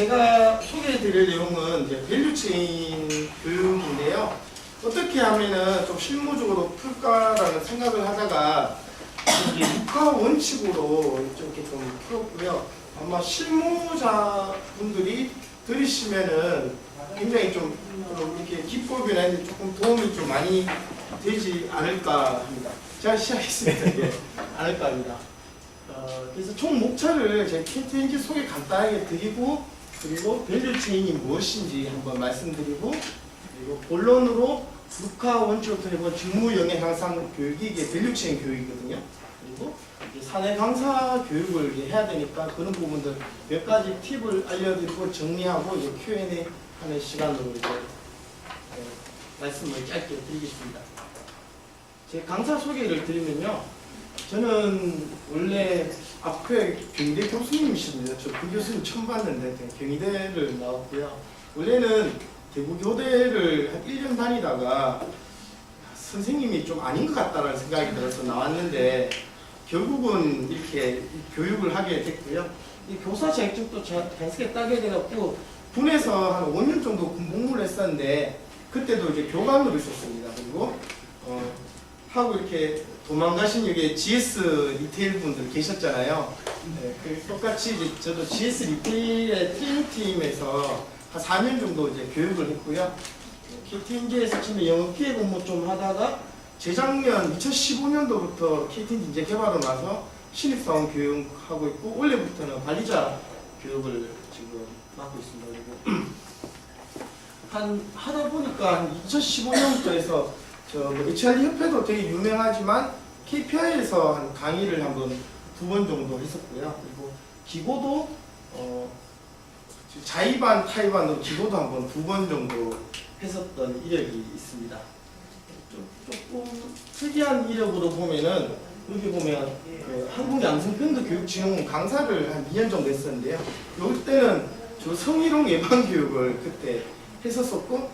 제가 소개해드릴 내용은 이제 밸류체인 교육인데요. 어떻게 하면은 좀 실무적으로 풀까라는 생각을 하다가 이게 육하 원칙으로 이렇게 좀 풀었고요. 아마 실무자분들이 들으시면은 굉장히 좀 이렇게 기법이나 이런 데 조금 도움이 좀 많이 되지 않을까 합니다. 제가 시작했습니다. 예, 않을까 합니다. 그래서 총 목차를 제 KTNG 소개 간단하게 드리고, 그리고 밸류체인이 무엇인지 한번 말씀드리고, 그리고 본론으로 육하 원칙으로 해본 직무 영역 향상 교육이 이게 밸류체인 교육이거든요. 그리고 사내 강사 교육을 해야 되니까 그런 부분들 몇 가지 팁을 알려드리고 정리하고 이제 Q&A 하는 시간으로 이제 말씀을 짧게 드리겠습니다. 제 강사 소개를 드리면요. 저는 원래 앞에 경희대 교수님이십니다. 저 그 교수님 처음 봤는데 경희대를 나왔고요. 원래는 대구교대를 한 1년 다니다가 선생님이 좀 아닌 것 같다는 생각이 들어서 나왔는데 결국은 이렇게 교육을 하게 됐고요. 이 교사 자격증도 자연스럽게 따게 돼갖고 군에서 한 5년 정도 군복무를 했었는데 그때도 이제 교관으로 있었습니다. 그리고 하고 이렇게 도망가신 여기 GS 리테일 분들 계셨잖아요. 네, 똑같이 이제 저도 GS 리테일의 트레이닝팀에서 한 4년 정도 이제 교육을 했고요. KTNG에서 처음에 영업기획 업무 좀 하다가 재작년 2015년도부터 KTNG 이제 개발로 나서 신입사원 교육하고 있고 올해부터는 관리자 교육을 지금 맡고 있습니다. 그리고 하다 보니까 한 2015년부터 해서 HRD 협회도 되게 유명하지만 KPI에서 한 강의를 한번 2번 정도 했었고요. 그리고 기고도 자의반, 타의반으로 기고도 한번 2번 정도 했었던 이력이 있습니다. 조금 특이한 이력으로 보면은 여기 보면 한국양성평등교육진흥원 강사를 한 2년 정도 했었는데요. 이때는 저 성희롱 예방 교육을 그때 했었었고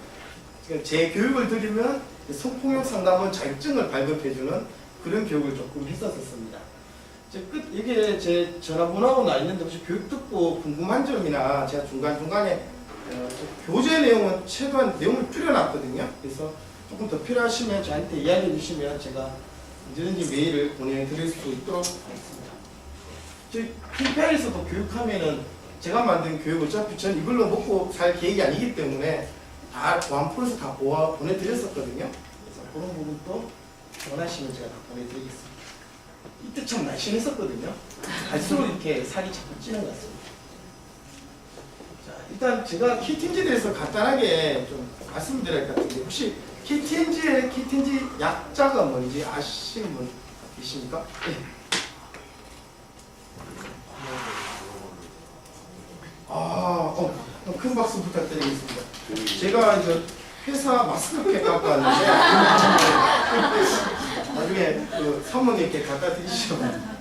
제 교육을 드리면 성폭력 상담원 자격증을 발급해주는 그런 교육을 조금 했었습니다. 이게 제 전화번호하고 나 있는데 혹시 교육 듣고 궁금한 점이나 제가 중간중간에 교재 내용은 최소한 내용을 줄여놨거든요. 그래서 조금 더 필요하시면 저한테 이야기해 주시면 제가 언제든지 메일을 보내드릴 수 있도록 하겠습니다. 저희 KPI에서도 교육하면은 제가 만든 교육 어차피 전 이걸로 먹고 살 계획이 아니기 때문에 다 보안프로에서 다 보내드렸었거든요. 그래서 그런 부분도 원하시면 제가 다 보내드리겠습니다. 이때 참 날씬했었거든요. 갈수록 이렇게 살이 자꾸 찌는 것 같습니다. 자, 일단 제가 KTNG에 대해서 간단하게 좀 말씀드려야 할 것 같은데 혹시 KTNG의 KTNG 약자가 뭔지 아시는 분 계십니까? 네. 큰 박수 부탁드리겠습니다. 제가 이제 회사 마스크팩 갖고 왔는데 나중에 그 사모님께 갖다 드리시면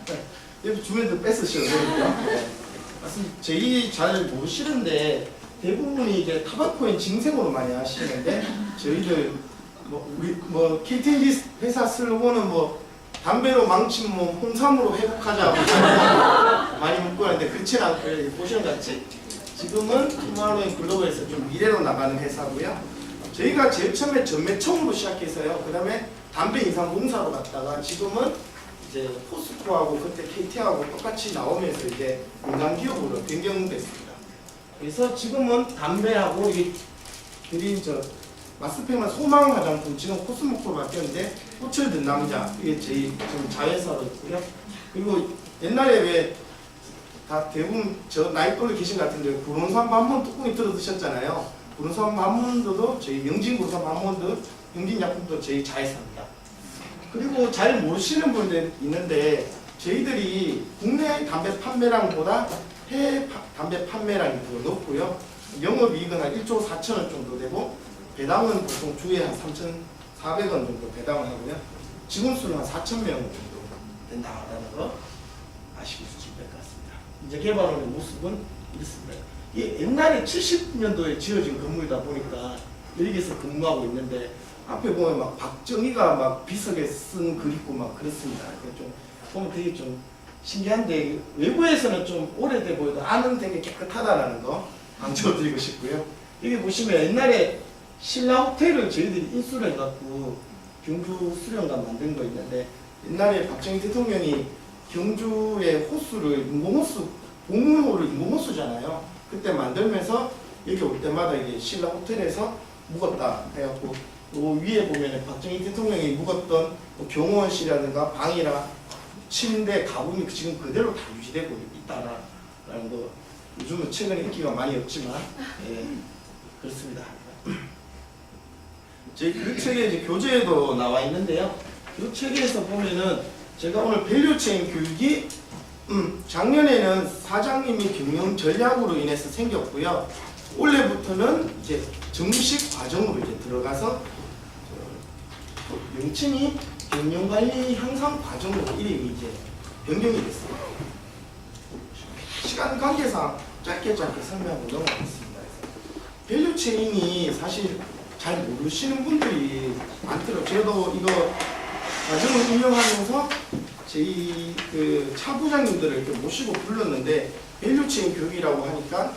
여기 주변도 뺏으셔도 되고요. 저희 잘 모르시는데 대부분이 이제 타바코인 징생으로 많이 하시는데 저희들 KTNG 회사 슬로건은 담배로 망친 몸 홍삼으로 회복하자 많이 묻고 하는데 그렇진 않고요. 보시는 것 같이 지금은 투마로인 글로벌에서 좀 미래로 나가는 회사고요. 저희가 제일 처음에 전매청으로 시작해서요. 그 다음에 담배 인상공사로 갔다가 지금은 이제 포스코하고 그때 KT하고 똑같이 나오면서 이제 민간기업으로 변경됐습니다. 그래서 지금은 담배하고 이 그린 마스펙만 소망 화장품 지금 코스모코로 바뀌었는데 꽃을 든 남자 이게 저희 지금 자회사로 있고요. 그리고 옛날에 왜 다 대부분 저 나이 또래 계신 것 같은데 구론산 반문 뚜껑이 들어 드셨잖아요. 구론산 반문도 저희 영진 구론산 반문도 영진 약품도 저희 자회사입니다. 그리고 잘 모르시는 분들 있는데 저희들이 국내 담배 판매량보다 해외 담배 판매량이 더 높고요. 영업이익은 한 1조 4천원 정도 되고 배당은 보통 주에 한 3,400원 정도 배당을 하고요. 직원 수는 한 4,000명 정도 된다라는 거 아시고 있으시면 될 것 같습니다. 이제 개발하는 모습은 이렇습니다. 이게 옛날에 70년도에 지어진 건물이다 보니까 여기에서 근무하고 있는데 앞에 보면 막 박정희가 막 비석에 쓴 글 있고 막 그렇습니다. 좀 보면 되게 좀 신기한데 외부에서는 좀 오래돼 보여도 안은 되게 깨끗하다라는 거 강조드리고 싶고요. 여기 보시면 옛날에 신라 호텔을 저희들이 인수를 해갖고 경주 수련관 만든 거 있는데, 옛날에 박정희 대통령이 경주의 호수를 인공호수, 공문호를 인공호수잖아요. 그때 만들면서 여기 올 때마다 이게 신라 호텔에서 묵었다 해갖고, 요 위에 보면은 박정희 대통령이 묵었던 뭐 경호원실이라든가 방이나 침대, 가구이 지금 그대로 다 유지되고 있다라는 거. 요즘은 최근에 인기가 많이 없지만, 예, 그렇습니다. 제 그 책에 이제 교재에도 나와 있는데요. 이 책에서 보면은 제가 오늘 밸류체인 교육이 작년에는 사장님이 경영 전략으로 인해서 생겼고요. 올해부터는 이제 정식 과정으로 이제 들어가서 명칭이 경영관리 향상 과정으로 이름이 이제 변경이 됐습니다. 시간 관계상 짧게 설명하고 넘어가겠습니다. 밸류체인이 사실 잘 모르시는 분들이 많더라고요. 저도 이거 과정을 운영하면서 저희 그 차부장님들을 이렇게 모시고 불렀는데, 밸류체인 교육이라고 하니까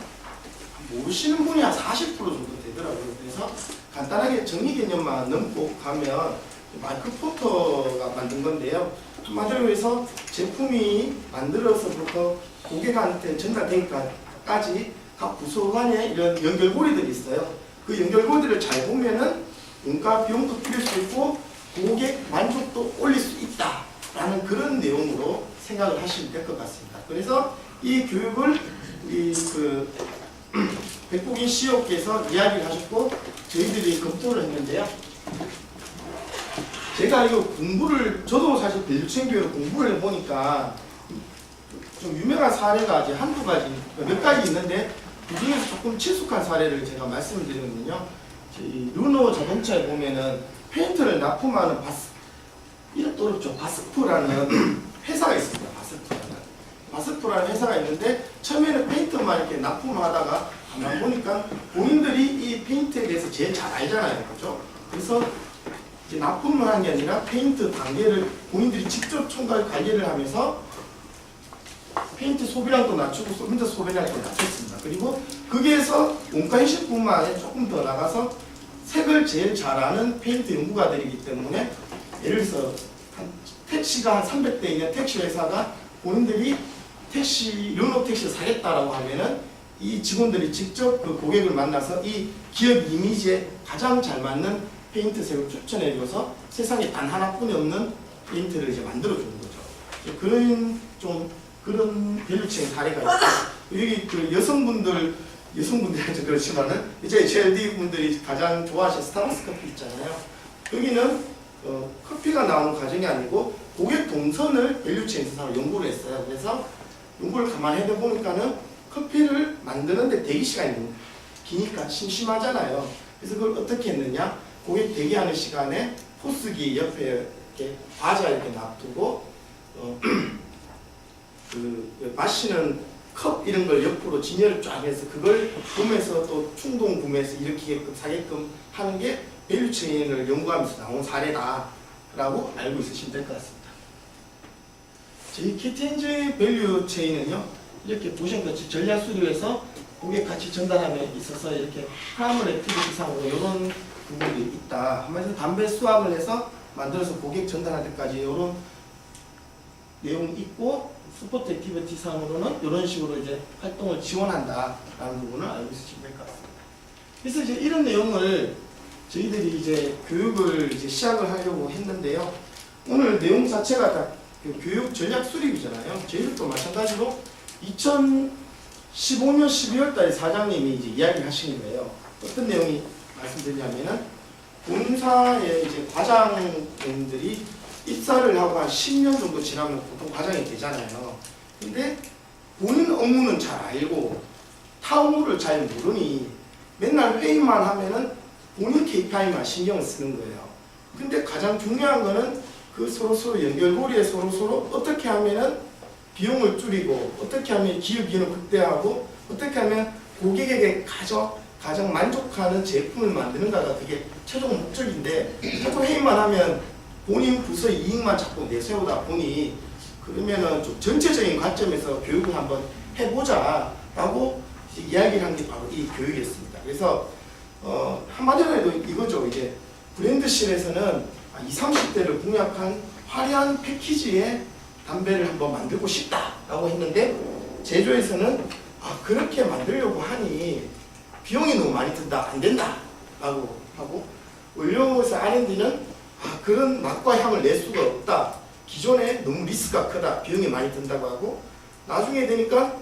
모르시는 분이 한 40% 정도 되더라고요. 그래서 간단하게 정의 개념만 넘고 가면 마이크 포터가 만든 건데요. 한마디로 해서 제품이 만들어서부터 고객한테 전달되기까지 각 부서 간에 이런 연결고리들이 있어요. 그 연결고리들을 잘 보면은 원가 비용도 줄일 수 있고 고객 만족도 올릴 수 있다라는 그런 내용으로 생각을 하시면 될 것 같습니다. 그래서 이 교육을 우리 그 백국인 CEO께서 이야기를 하셨고 저희들이 검토를 했는데요. 제가 이거 저도 사실 밸류체인 교육을 공부를 해보니까 좀 유명한 사례가 이제 한두 가지, 몇 가지 있는데 그 중에서 조금 친숙한 사례를 제가 말씀을 드리거든요. 저희 르노 자동차에 보면은 페인트를 납품하는 이름도 어렵죠. 바스프라는 회사가 있습니다. 바스프라는 회사가 있는데, 처음에는 페인트만 이렇게 납품하다가 가만 보니까 본인들이 이 페인트에 대해서 제일 잘 알잖아요. 그죠? 그래서 이제 납품을 하는 게 아니라 페인트 단계를 본인들이 직접 총괄 관리를 하면서 페인트 소비량도 낮추고 혼자 소비량도 낮췄습니다. 그리고 거기에서 원가 인식뿐만 아니라 조금 더 나가서 색을 제일 잘 아는 페인트 연구가들이기 때문에, 예를 들어서 택시가 한 300대 있는 택시 회사가 본인들이 르노 택시를 사겠다라고 하면은 이 직원들이 직접 그 고객을 만나서 이 기업 이미지에 가장 잘 맞는 페인트 색을 추천해줘서 세상에 단 하나뿐이 없는 페인트를 이제 만들어주는 거죠. 그런 밸류체인 사례가 있고, 여기 그 여성분들한테 그렇지만은 이제 JLD 분들이 가장 좋아하시는 스타벅스 커피 있잖아요. 여기는 커피가 나오는 과정이 아니고 고객 동선을 밸류체인 세상으로 연구를 했어요. 그래서 연구를 가만히 해보니까는 커피를 만드는데 대기 시간이 기니까 심심하잖아요. 그래서 그걸 어떻게 했느냐? 고객 대기하는 시간에 포스기 옆에 이렇게 과자 이렇게 놔두고 그 마시는 컵 이런 걸 옆으로 진열을 쫙 해서 그걸 보면서 또 충동 구매해서 일으키게끔 사게끔 하는 게 밸류체인을 연구하면서 나온 사례다라고 알고 있으시면 될 것 같습니다. 저희 KTNG 밸류체인은요, 이렇게 보시는 것처럼 전략 수립에서 고객 가치 전달함에 있어서 이렇게 프라이머리 액티비티상으로 이런 부분이 있다. 한마디로 담배 수확을 해서 만들어서 고객 전달할 때까지 이런 내용이 있고, 스포트 액티비티 상으로는 이런 식으로 이제 활동을 지원한다라는 부분을 알고 있으시면 될 것 같습니다. 그래서 이제 이런 내용을 저희들이 이제 교육을 이제 시작을 하려고 했는데요. 오늘 내용 자체가 다 교육 전략 수립이잖아요. 저희들도 마찬가지로 2015년 12월 달에 사장님이 이제 이야기를 하시는 거예요. 어떤 내용이 말씀드리냐면은, 본사의 이제 과장님들이 입사를 하고 한 10년 정도 지나면 보통 과장이 되잖아요. 근데 본인 업무는 잘 알고 타 업무를 잘 모르니 맨날 회의만 하면은 본인 KPI만 신경을 쓰는 거예요. 근데 가장 중요한 거는 그 서로 연결고리에 서로 어떻게 하면은 비용을 줄이고, 어떻게 하면 기업 이익을 극대화하고, 어떻게 하면 고객에게 가장 만족하는 제품을 만드는가가 그게 최종 목적인데, 자꾸 회의만 하면 본인 부서의 이익만 자꾸 내세우다 보니, 그러면은 좀 전체적인 관점에서 교육을 한번 해보자라고 이야기를 한 게 바로 이 교육이었습니다. 그래서 한마디로 해도 이거죠. 이제 브랜드실에서는 20, 30대를 공략한 화려한 패키지의 담배를 한번 만들고 싶다라고 했는데 제조에서는 그렇게 만들려고 하니 비용이 너무 많이 든다, 안 된다 라고 하고 원료에서 R&D는 그런 맛과 향을 낼 수가 없다, 기존에 너무 리스크가 크다, 비용이 많이 든다고 하고 나중에 되니까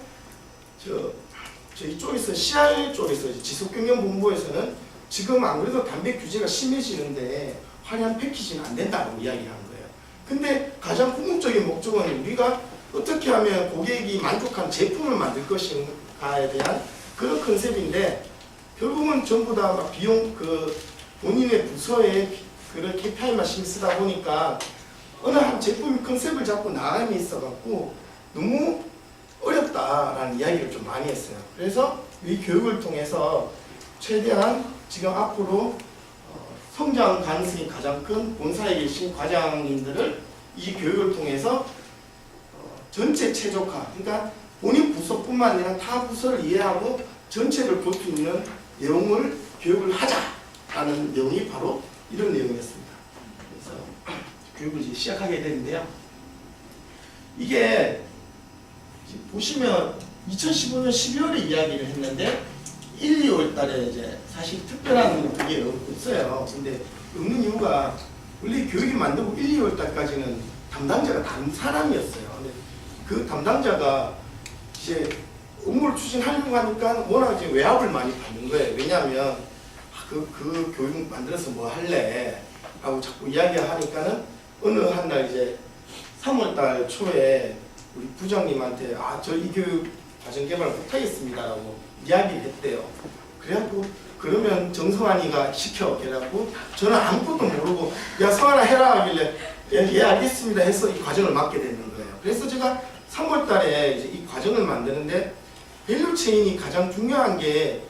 이쪽에서 CR 쪽에서 지속경영본부에서는 지금 안 그래도 담배 규제가 심해지는데 화려한 패키지는 안 된다고 이야기하는 거예요. 근데 가장 궁극적인 목적은 우리가 어떻게 하면 고객이 만족한 제품을 만들 것인가에 대한 그런 컨셉인데 결국은 전부 다 비용 본인의 부서에 그런 KPI만 신경 쓰다 보니까 어느 한 제품이 컨셉을 잡고 나감이 있어갖고 너무 어렵다라는 이야기를 좀 많이 했어요. 그래서 이 교육을 통해서 최대한 지금 앞으로 성장 가능성이 가장 큰 본사에 계신 과장님들을 이 교육을 통해서 전체 최적화, 그러니까 본인 부서뿐만 아니라 타 부서를 이해하고 전체를 볼 수 있는 내용을 교육을 하자라는 내용이 바로 이런 내용이었습니다. 그래서 교육을 이제 시작하게 되는데요. 이게 보시면 2015년 12월에 이야기를 했는데 1, 2월 달에 이제 사실 특별한 그게 없어요. 근데 없는 이유가 원래 교육이 만들고 1, 2월 달까지는 담당자가 다른 사람이었어요. 근데 그 담당자가 이제 업무를 추진하려고 하니까 워낙 이제 외압을 많이 받는 거예요. 왜냐하면 그 교육 만들어서 뭐 할래? 하고 자꾸 이야기하니까는 어느 한 날 이제 3월달 초에 우리 부장님한테 저 이 교육 과정 개발 못하겠습니다라고 이야기를 했대요. 그래갖고 그러면 정성환이가 시켜. 그래갖고 저는 아무것도 모르고 야 성환아 해라 하길래 예 알겠습니다 해서 이 과정을 맡게 되는 거예요. 그래서 제가 3월달에 이제 이 과정을 만드는데 밸류체인이 가장 중요한 게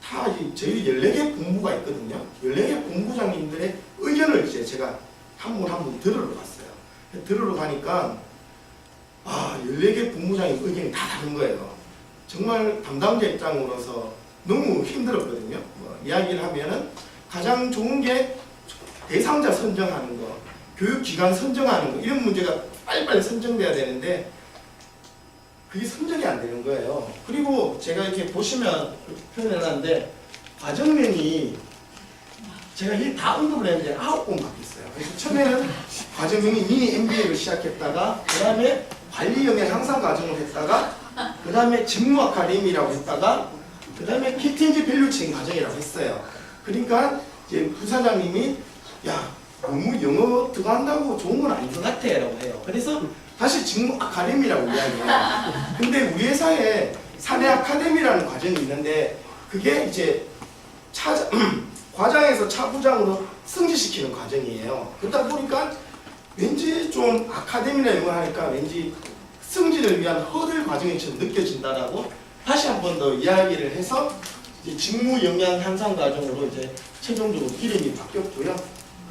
다 저희 14개 본부가 있거든요. 14개 본부장님들의 의견을 이제 제가 한 분 한 분 들으러 갔어요. 들으러 가니까 14개 본부장의 의견이 다 다른 거예요. 정말 담당자 입장으로서 너무 힘들었거든요. 이야기를 하면은 가장 좋은 게 대상자 선정하는 거, 교육기관 선정하는 거, 이런 문제가 빨리빨리 선정돼야 되는데 그게 선정이 안 되는 거예요. 그리고 제가 이렇게 보시면 표현해놨는데 과정명이 제가 이 다 언급을 했는데 9번 바뀌었어요. 그래서 처음에는 과정명이 미니 MBA를 시작했다가 그 다음에 관리영역 향상 과정을 했다가 그 다음에 직무 아카데미라고 했다가 그 다음에 KTNG 밸류체인 과정이라고 했어요. 그러니까 이제 부사장님이 야 너무 영어 들어간다고 좋은 건 아닌 것 같아 라고 해요. 그래서 다시 직무 아카데미라고 이야기해요. 근데 우리 회사에 사내 아카데미라는 과정이 있는데 그게 이제 과장에서 차부장으로 승진시키는 과정이에요. 그러다 보니까 왠지 좀 아카데미나 이런 걸 하니까 왠지 승진을 위한 허들 과정처럼 느껴진다라고 다시 한 번 더 이야기를 해서 이제 직무 역량 향상 과정으로 이제 최종적으로 이름이 바뀌었고요.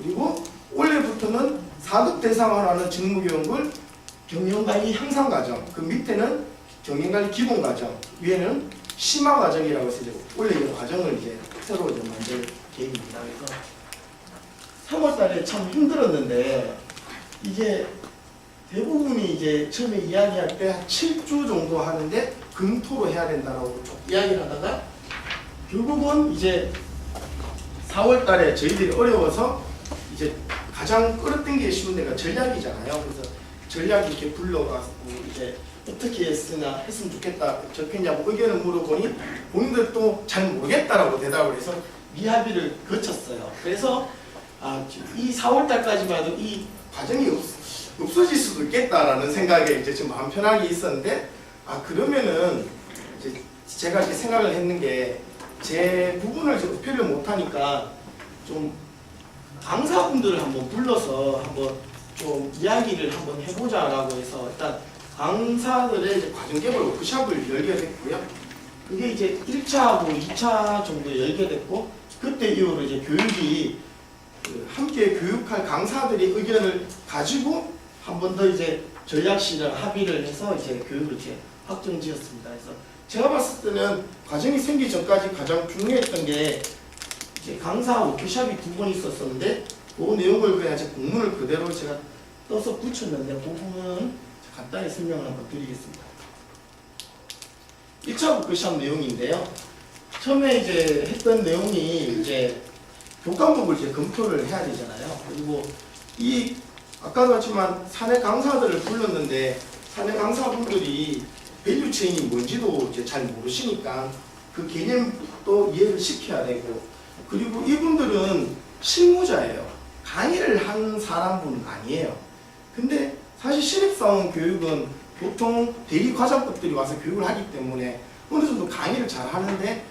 그리고 올해부터는 4급 대상화라는 직무 교육을 경영관리 향상 과정, 그 밑에는 경영관리 기본 과정, 위에는 심화 과정이라고 해서 이제 원래 이 과정을 이제 새로 이제 만들 계획입니다. 그래서 3월달에 참 힘들었는데 이게 대부분이 이제 처음에 이야기할 때 7주 정도 하는데 금토로 해야 된다라고 쭉 이야기를 하다가 결국은 이제 4월달에 저희들이 어려워서 이제 가장 끌어당기기 쉬운 데가 전략이잖아요. 그래서 전략 이렇게 불러가지고 이제 어떻게 했으면 좋겠다 적겠냐고 의견을 물어보니 본인들도 잘 모르겠다라고 대답을 해서 미합의를 거쳤어요. 그래서 이 4월달까지만 해도 이 과정이 없어질 수도 있겠다라는 생각에 이제 좀 마음 편하게 있었는데 그러면은 이제 제가 이렇게 생각을 했는 게 제 부분을 어필을 못하니까 좀 강사분들을 한번 불러서 한번 좀 이야기를 한번 해보자라고 해서 일단 강사들의 이제 과정 개발 워크숍을 열게 됐고요. 그게 이제 1차하고 2차 정도 열게 됐고 그때 이후로 이제 교육이 함께 교육할 강사들의 의견을 가지고 한 번 더 이제 전략실을 합의를 해서 이제 교육을 이제 확정지었습니다. 그래서 제가 봤을 때는 과정이 생기기 전까지 가장 중요했던 게 이제 강사 워크숍이 2번 있었었는데 그 내용을 그냥 제 공문을 그대로 제가 떠서 붙였는데 그 부분은 간단히 설명을 한번 드리겠습니다. 1차 워크숍 내용인데요. 처음에 이제 했던 내용이 이제 교과목을 이제 검토를 해야 되잖아요. 그리고 이 아까도 봤지만 사내 강사들을 불렀는데 사내 강사분들이 밸류 체인이 뭔지도 이제 잘 모르시니까 그 개념도 이해를 시켜야 되고, 그리고 이분들은 실무자예요. 강의를 한 사람은 아니에요. 근데 사실 신입사원 교육은 보통 대리 과장급들이 와서 교육을 하기 때문에 어느 정도 강의를 잘 하는데,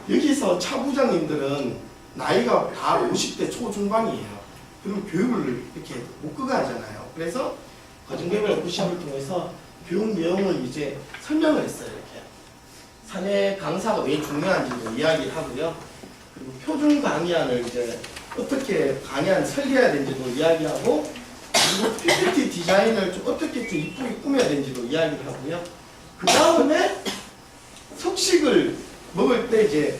여기서 차부장님들은 나이가 다 50대 초중반이에요. 그러면 교육을 이렇게 못 그가하잖아요. 그래서 과정개발 워크숍을 통해서 교육 내용을 이제 설명을 했어요. 이렇게 사내 강사가 왜 중요한지도 이야기를 하고요. 그리고 표준 강의안을 이제 어떻게 강의안 설계해야 되는지도 이야기하고, 그리고 PPT 디자인을 좀 어떻게 좀 이쁘게 꾸며야 되는지도 이야기를 하고요. 그 다음에 석식을 먹을 때 이제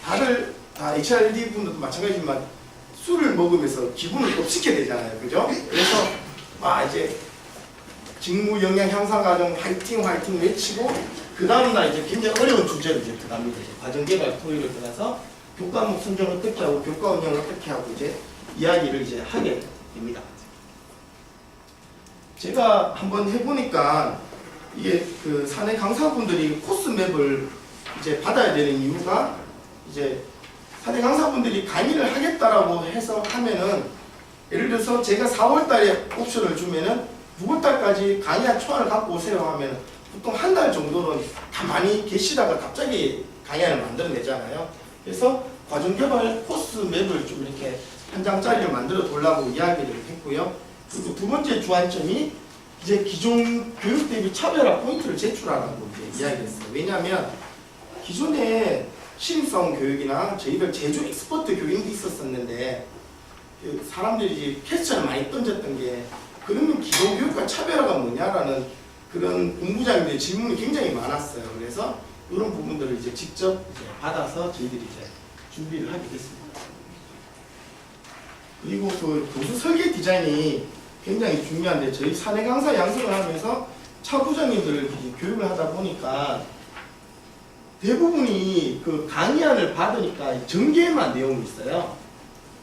다들 HRD 분들도 마찬가지지만 술을 먹으면서 기분을 또 시켜야 되잖아요. 그죠? 그래서 이제 직무 역량 향상 과정 화이팅 화이팅 외치고, 그 다음날 이제 굉장히 어려운 주제로 이제 들어갑니다. 과정 개발 토의를 들어가서 교과목 선정을 어떻게 하고 교과 운영을 어떻게 하고 이제 이야기를 이제 하게 됩니다. 제가 한번 해보니까 이게 그 사내 강사분들이 코스 맵을 이제 받아야 되는 이유가, 이제 사내 강사분들이 강의를 하겠다라고 해서 하면은, 예를 들어서 제가 4월달에 옵션을 주면은 6월달까지 강의한 초안을 갖고 오세요 하면 보통 한 달 정도는 가만히 계시다가 갑자기 강의안을 만들어내잖아요. 그래서 과정개발 코스 맵을 좀 이렇게 한 장짜리를 만들어 보려고 이야기를 했고요. 그리고 두 번째 주안점이 이제 기존 교육 대비 차별화 포인트를 제출하라고 이제 이야기했어요. 왜냐하면 기존에 신입사원 교육이나 저희들 제조 엑스퍼트 교육이 있었었는데, 그 사람들이 이제 퀘스천을 많이 던졌던 게, 그러면 기존 교육과 차별화가 뭐냐라는 그런 본부장님들의 질문이 굉장히 많았어요. 그래서 이런 부분들을 이제 직접 이제 받아서 저희들이 이제 준비를 하게 됐습니다. 그리고 그 교수 설계 디자인이 굉장히 중요한데, 저희 사내 강사 양성을 하면서 차부장님들을 교육을 하다 보니까 대부분이 그 강의안을 받으니까 전개만 내용이 있어요.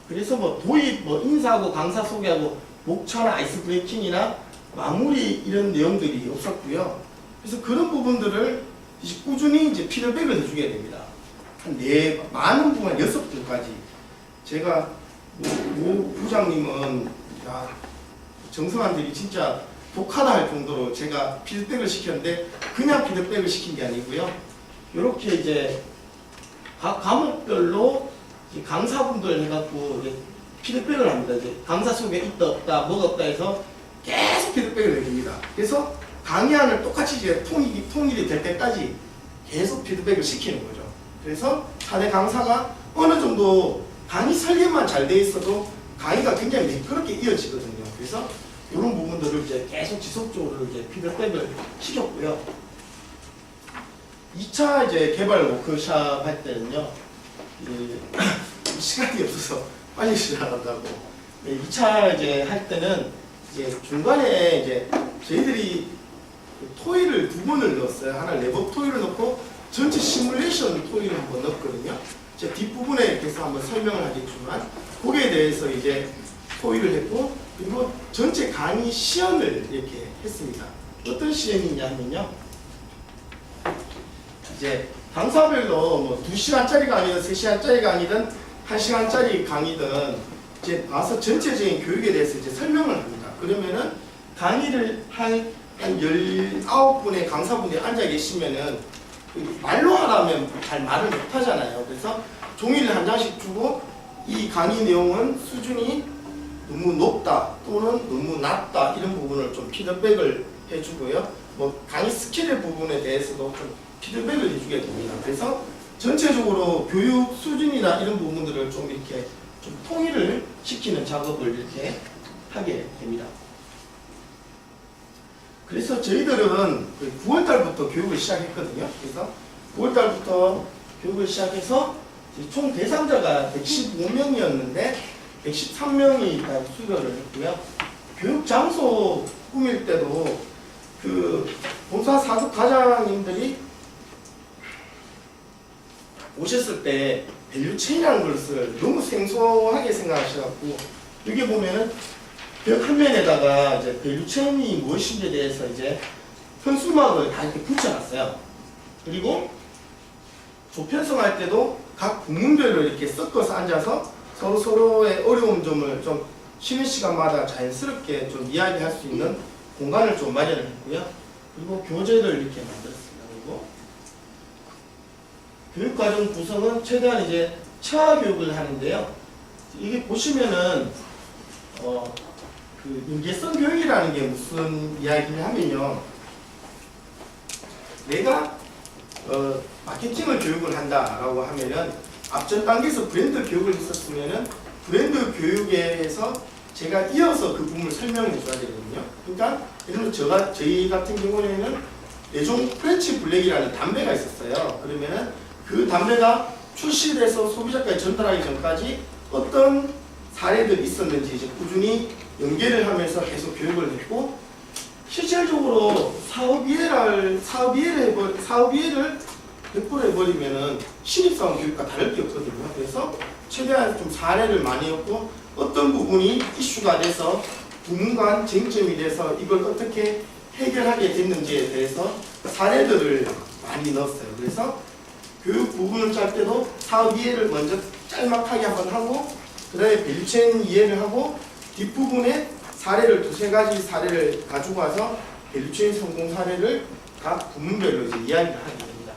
그래서 뭐 도입, 뭐 인사하고 강사 소개하고 목차나 아이스 브레이킹이나 마무리 이런 내용들이 없었고요. 그래서 그런 부분들을 이제 꾸준히 이제 피드백을 해주게 됩니다. 많은 부분 6분까지. 제가 모 부장님은 정성환들이 진짜 독하다 할 정도로 제가 피드백을 시켰는데, 그냥 피드백을 시킨 게 아니고요. 이렇게 이제 각 과목별로 강사분들 해갖고 이제 피드백을 합니다. 이제 강사 속에 있다 없다 뭐가 없다 해서 계속 피드백을 해줍니다. 그래서 강의안을 똑같이 이제 통일이 될 때까지 계속 피드백을 시키는 거죠. 그래서 사내 강사가 어느 정도 강의 설계만 잘 돼 있어도 강의가 굉장히 매끄럽게 이어지거든요. 그래서 이런 부분들을 이제 계속 지속적으로 이제 피드백을 시켰고요. 2차 이제 개발 워크숍 할 때는요, 시간이 없어서 빨리 시작한다고. 2차 이제 할 때는 이제 중간에 이제 저희들이 토의를 2번을 넣었어요. 하나 랩업 토의를 넣고 전체 시뮬레이션 토의를 한번 넣었거든요. 제 뒷부분에 이렇게 해서 한번 설명을 하겠지만, 거기에 대해서 이제 토의를 했고, 그리고 전체 강의 시연을 이렇게 했습니다. 어떤 시연이냐면요, 이제 강사별로 뭐 2시간짜리 강의든 3시간짜리 강의든 1시간짜리 강의든 이제 와서 전체적인 교육에 대해서 이제 설명을 합니다. 그러면은 강의를 한 19분의 강사분들이 앉아 계시면은 말로 하라면 잘 말을 못 하잖아요. 그래서 종이를 한 장씩 주고, 이 강의 내용은 수준이 너무 높다 또는 너무 낮다 이런 부분을 좀 피드백을 해주고요. 뭐 강의 스킬의 부분에 대해서도 좀 피드백을 해주게 됩니다. 그래서 전체적으로 교육 수준이나 이런 부분들을 좀 이렇게 좀 통일을 시키는 작업을 이렇게 하게 됩니다. 그래서 저희들은 9월 달부터 교육을 시작했거든요. 그래서 9월 달부터 교육을 시작해서 총 대상자가 115명이었는데 113명이 일단 수료를 했고요. 교육 장소 꾸밀 때도 그 본사 사급 과장님들이 오셨을 때 밸류체인이라는 것을 너무 생소하게 생각하셔갖고 여기 보면은 벽 한 면에다가 이제 밸류체인이 무엇인지에 대해서 이제 현수막을 다 이렇게 붙여놨어요. 그리고 조편성할 때도 각 부문별로 이렇게 섞어서 앉아서 서로의 어려운 점을 좀 쉬는 시간마다 자연스럽게 좀 이야기할 수 있는 공간을 좀 마련을 했고요. 그리고 교재를 이렇게 만들었습니다. 그리고 교육과정 구성은 최대한 이제 체화 교육을 하는데요. 이게 보시면은 그 인계성 교육이라는 게 무슨 이야기냐 하면요. 내가 마케팅을 교육을 한다라고 하면은 앞전 단계에서 브랜드 교육을 했었으면은 브랜드 교육에서 제가 이어서 그 부분을 설명해 줘야 되거든요. 그러니까 예를 들어 저희 같은 경우에는 레종 프렌치 블랙이라는 담배가 있었어요. 그러면은 그 담배가 출시돼서 소비자까지 전달하기 전까지 어떤 사례들이 있었는지 이제 꾸준히 연계를 하면서 계속 교육을 했고, 실질적으로 사업 이해를 100% 해버리면은 신입사원 교육과 다를 게 없거든요. 그래서 최대한 좀 사례를 많이 했고, 어떤 부분이 이슈가 돼서 부문 간 쟁점이 돼서 이걸 어떻게 해결하게 됐는지에 대해서 사례들을 많이 넣었어요. 그래서 교육 부분을 짤 때도 사업 이해를 먼저 짤막하게 한번 하고, 그 다음에 밸류체인 이해를 하고, 뒷부분에 사례를 두세 가지 사례를 가지고 와서 밸류체인 성공 사례를 각 부문별로 이제 이야기를 하게 됩니다.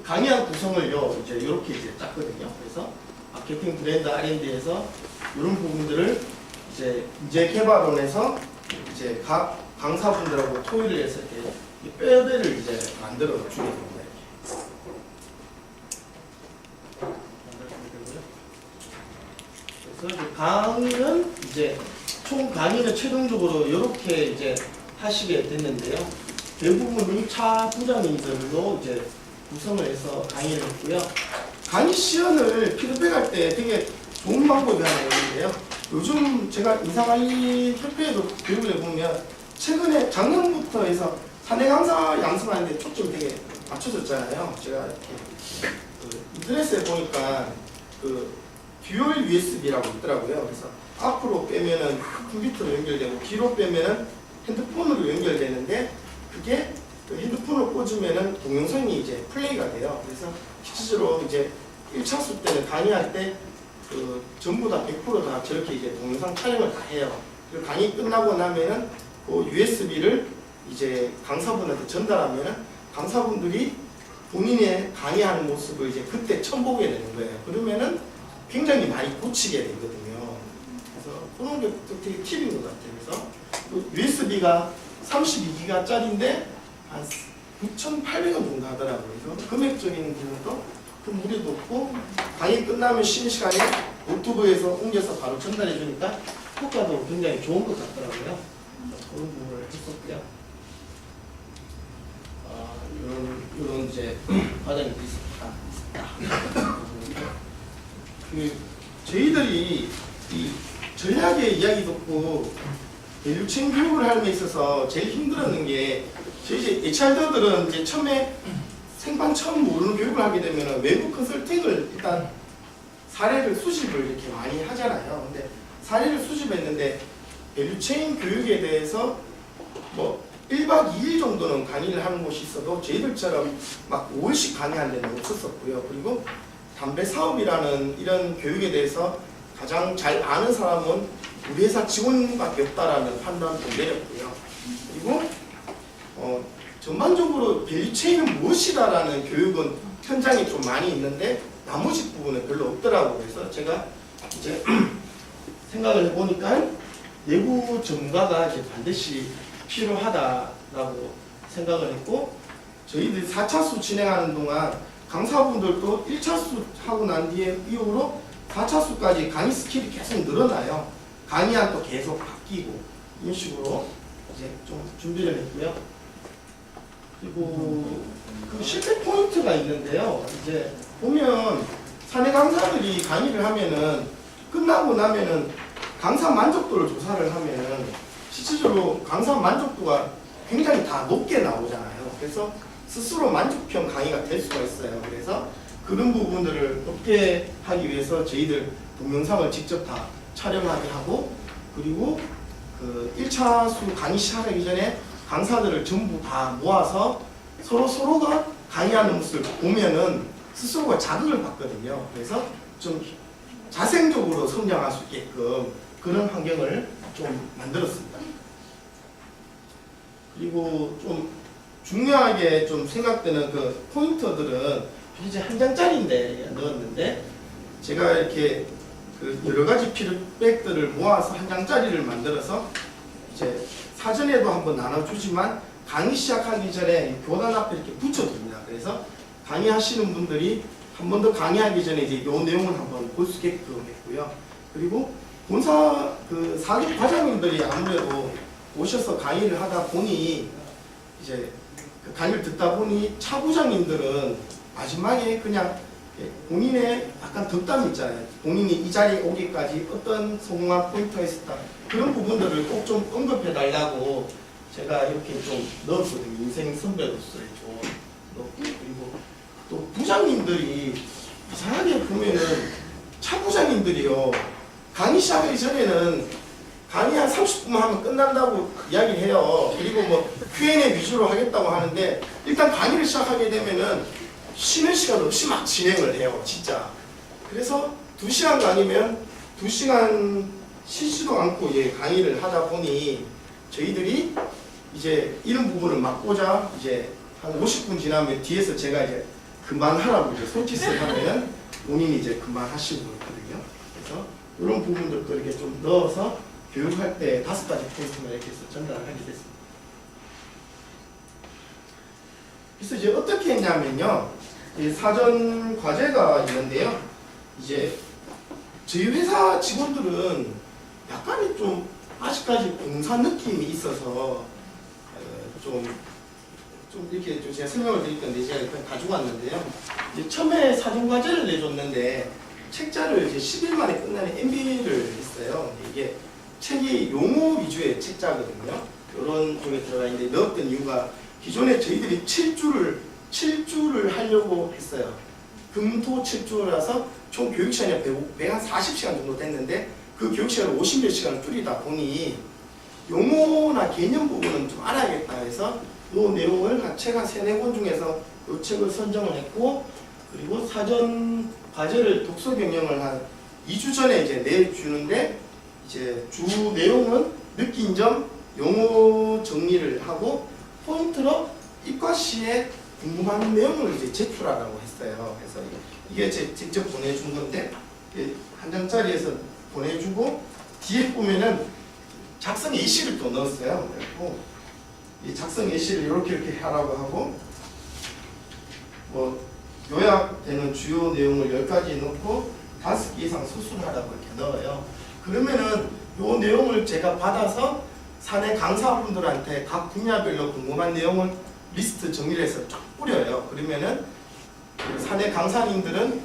강의한 구성을요, 이제 이렇게 이제 짰거든요. 그래서 마케팅 브랜드 R&D에서 이런 부분들을 이제 인재 개발원에서 이제 각 강사분들하고 토의를 해서 이렇게 뼈대를 이제 만들어 주게 됩니다. 그래서 강의는 이제 총 강의는 최종적으로 이렇게 이제 하시게 됐는데요. 대부분 1차 부장님들로 이제 구성을 해서 강의를 했고요. 강의 시연을 피드백할 때 되게 좋은 방법이 하나 있는데요. 요즘 제가 인사관리 협회에도 교육을 해보면 최근에 작년부터 해서 사내 강사 양성하는데 초점이 되게 맞춰졌잖아요. 제가 이렇게 인터넷에 보니까 듀얼 USB라고 있더라고요. 그래서 앞으로 빼면은 컴퓨터로 연결되고 뒤로 빼면은 핸드폰으로 연결되는데, 그게 핸드폰을 꽂으면은 동영상이 이제 플레이가 돼요. 그래서 실제로 이제 1차수 때는 강의할 때 전부 다 100% 다 저렇게 이제 동영상 촬영을 다 해요. 그리고 강의 끝나고 나면은 그 USB를 이제 강사분한테 전달하면은 강사분들이 본인의 강의하는 모습을 이제 그때 처음 보게 되는 거예요. 그러면은 굉장히 많이 고치게 되거든요. 그래서 그런 게 되게 팁인 것 같아요. 그래서 USB가 32기가짜리인데 한 9,800원 정도 하더라고요. 그래서 금액적인 부분도 큰 무리도 없고, 강의 끝나면 쉬는 시간에 노트북에서 옮겨서 바로 전달해 주니까 효과도 굉장히 좋은 것 같더라고요. 그런 부분을 했었고요. 이런 이제 과정이 있었다. 저희들이 이 전략의 이야기 듣고 밸류체인 교육을 하는 데 있어서 제일 힘들었는 게, 저희 이제 HR들은 이제 처음에 생판 처음 모르는 교육을 하게 되면 외부 컨설팅을 일단 사례를 수집을 이렇게 많이 하잖아요. 근데 사례를 수집했는데 밸류체인 교육에 대해서 뭐 1박 2일 정도는 강의를 하는 곳이 있어도 저희들처럼 막 5일씩 강의하는 데는 없었었고요. 그리고 담배 사업이라는 이런 교육에 대해서 가장 잘 아는 사람은 우리 회사 직원밖에 없다라는 판단도 내렸고요. 그리고 전반적으로 밸류체인은 무엇이다라는 교육은 현장에 좀 많이 있는데 나머지 부분은 별로 없더라고요. 그래서 제가 이제 생각을 해보니까 내부 전문가가 이제 반드시 필요하다라고 생각을 했고, 저희들이 4차수 진행하는 동안 강사분들도 1차수 하고 난 뒤에 이후로 4차수까지 강의 스킬이 계속 늘어나요. 강의안도 계속 바뀌고 이런 식으로 이제 좀 준비를 했고요. 그리고 그 실패 포인트가 있는데요. 이제 보면 사내 강사들이 강의를 하면은 끝나고 나면은 강사 만족도를 조사를 하면은 실질적으로 강사 만족도가 굉장히 다 높게 나오잖아요. 그래서 스스로 만족형 강의가 될 수가 있어요. 그래서 그런 부분들을 높게 하기 위해서 저희들 동영상을 직접 다 촬영하게 하고, 그리고 그 1차 수 강의 시작하기 전에 강사들을 전부 다 모아서 서로가 강의하는 모습을 보면은 스스로가 자극을 받거든요. 그래서 좀 자생적으로 성장할 수 있게끔 그런 환경을 좀 만들었습니다. 그리고 좀 중요하게 좀 생각되는 그 포인터들은 이제 한 장짜리인데 넣었는데, 제가 이렇게 그 여러 가지 피드백들을 모아서 한 장짜리를 만들어서 이제 사전에도 한번 나눠주지만 강의 시작하기 전에 교단 앞에 이렇게 붙여둡니다. 그래서 강의하시는 분들이 한 번 더 강의하기 전에 이제 이 내용을 한번 볼 수 있게끔 했고요. 그리고 본사 그 사교 과장님들이 아무래도 오셔서 강의를 하다 보니 이제 그 강의를 듣다 보니 차부장님들은 마지막에 그냥 본인의 약간 덕담이 있잖아요. 본인이 이 자리에 오기까지 어떤 성공한 포인트가 있었다. 그런 부분들을 꼭 좀 언급해 달라고 제가 이렇게 좀 넣었거든요. 인생 선배로서의 좀 넣고, 그리고 또 부장님들이 이상하게 보면은 차부장님들이요. 강의 시작하기 전에는 강의 한 30분만 하면 끝난다고 이야기를 해요. 그리고 뭐 Q&A 위주로 하겠다고 하는데 일단 강의를 시작하게 되면은 쉬는 시간 없이 막 진행을 해요. 진짜. 그래서 2시간 강의면 2시간 쉬지도 않고 강의를 하다 보니 저희들이 이제 이런 부분을 막고자 이제 한 50분 지나면 뒤에서 제가 이제 그만하라고 이제 손짓을 하면 본인이 이제 그만하시고 있거든요. 그래서 이런 부분들도 이렇게 좀 넣어서 교육할 때 5가지 포인트만 이렇게 해서 전달을 하게 됐습니다. 그래서 이제 어떻게 했냐면요. 사전 과제가 있는데요. 이제 저희 회사 직원들은 약간의 좀 아직까지 공사 느낌이 있어서 좀 이렇게 좀 제가 설명을 드릴 건데 제가 일단 가지고 왔는데요. 이제 처음에 사전 과제를 내줬는데 책자를 이제 10일 만에 끝나는 MB를 했어요. 이게 책이 용어 위주의 책자거든요. 이런 쪽에 들어가 있는데 넣었던 이유가 기존에 저희들이 7주를 하려고 했어요. 금토 7주라서 총 교육 시간이 140시간 정도 됐는데 그 교육 시간을 50몇 시간을 줄이다 보니 용어나 개념 부분은 좀 알아야겠다 해서 이 내용을 책 한 3-4권 중에서 이 책을 선정을 했고, 그리고 사전 과제를 독서 경영을 한 2주 전에 이제 내주는데 이제 주 내용은 느낀 점, 용어 정리를 하고 포인트로 입과 시에 궁금한 내용을 이제 제출하라고 했어요. 그래서 이게 제 직접 보내준 건데 한 장짜리에서 보내주고 뒤에 보면은 작성 예시를 또 넣었어요. 그래서 이 작성 예시를 이렇게 하라고 하고 뭐 요약되는 주요 내용을 10가지 넣고 5개 이상 서술하라고 이렇게 넣어요. 그러면은 요 내용을 제가 받아서 사내 강사분들한테 각 분야별로 궁금한 내용을 리스트 정리를 해서 쫙 뿌려요. 그러면은 사내 강사님들은